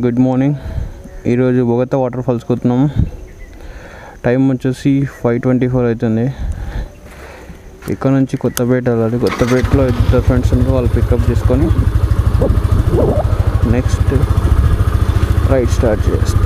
Good morning. ఈరోజు Bogatha water ఫాల్స్కి వస్తున్నాము. Time వచ్చేసి 5:24 అవుతుంది. ఇక్కడ నుంచి కొత్తపేట వెళ్ళాలి. కొత్తపేటలో ఇద్దరు ఫ్రెండ్స్ ఉన్నారు, వాళ్ళు పికప్ చేసుకొని నెక్స్ట్ రైడ్ స్టార్ట్ చేస్తాం.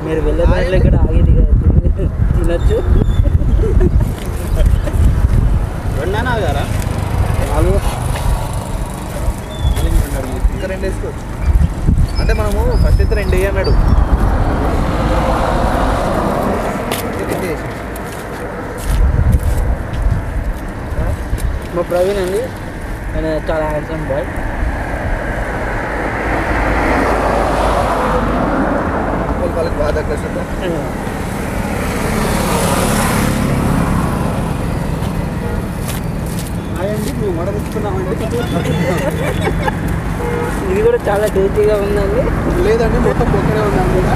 మీరు వెళ్ళే దాంట్లో ఇక్కడ ఆగేది తినచ్చు. రెండేనా ఆగారా? ఇంకా 2 వేసుకోవచ్చు. అంటే మనము ఫస్ట్ అయితే 2 వేయన్నాడు. మా ప్రవీణ్ అండి, నేను చాలా హ్యాండ్సమ్ బాయ్. వాళ్ళకి బాగా దగ్గర అయ్యండి, మేము వడ తెచ్చుకున్నామండి. ఇది కూడా చాలా టేస్టీగా ఉందండి. లేదండి, మొత్తం పొక్కనే ఉందండి. కూడా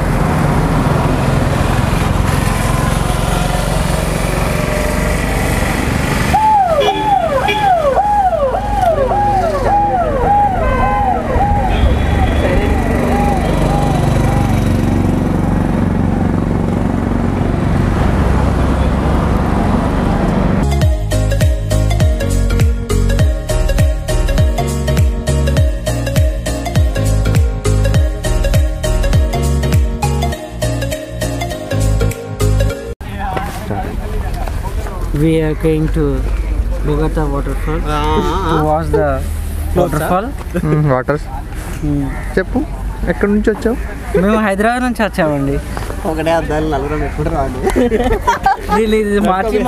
We are going to Bogatha Waterfall to watch the waterfall. Waters చెప్పు, ఎక్కడి నుంచి వచ్చావు? మేము హైదరాబాద్ నుంచి వచ్చామండి. ఒకటే అద్దాలు 4 ఎప్పుడు రాండి.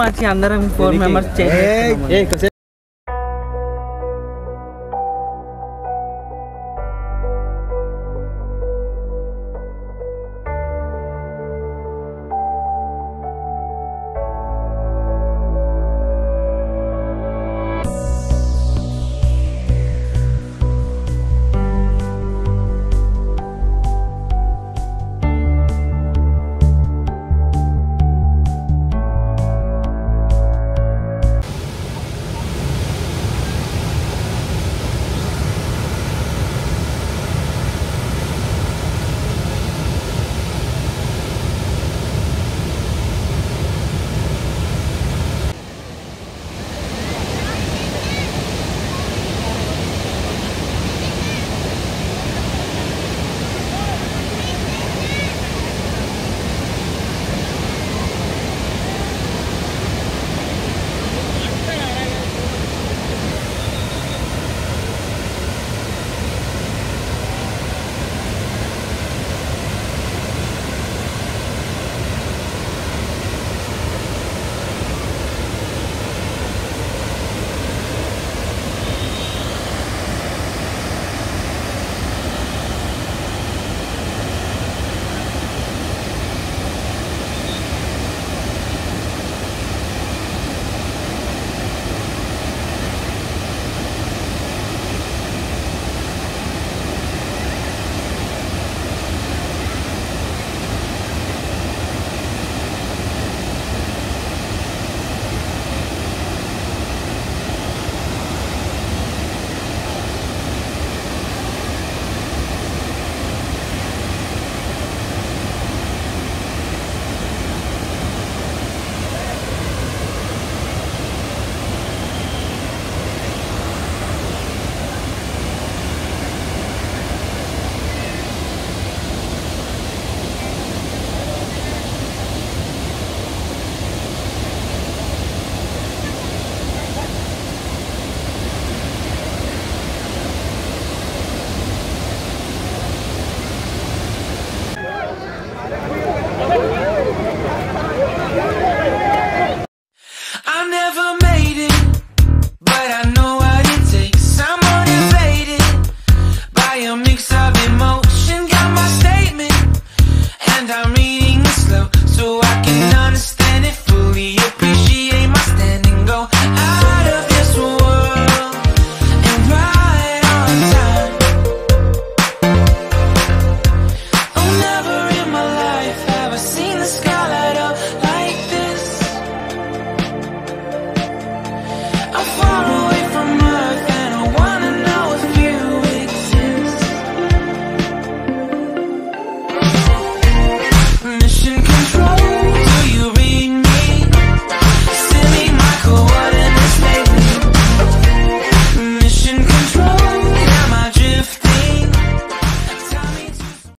మార్చి అందరం 4 మెంబర్స్ చేసి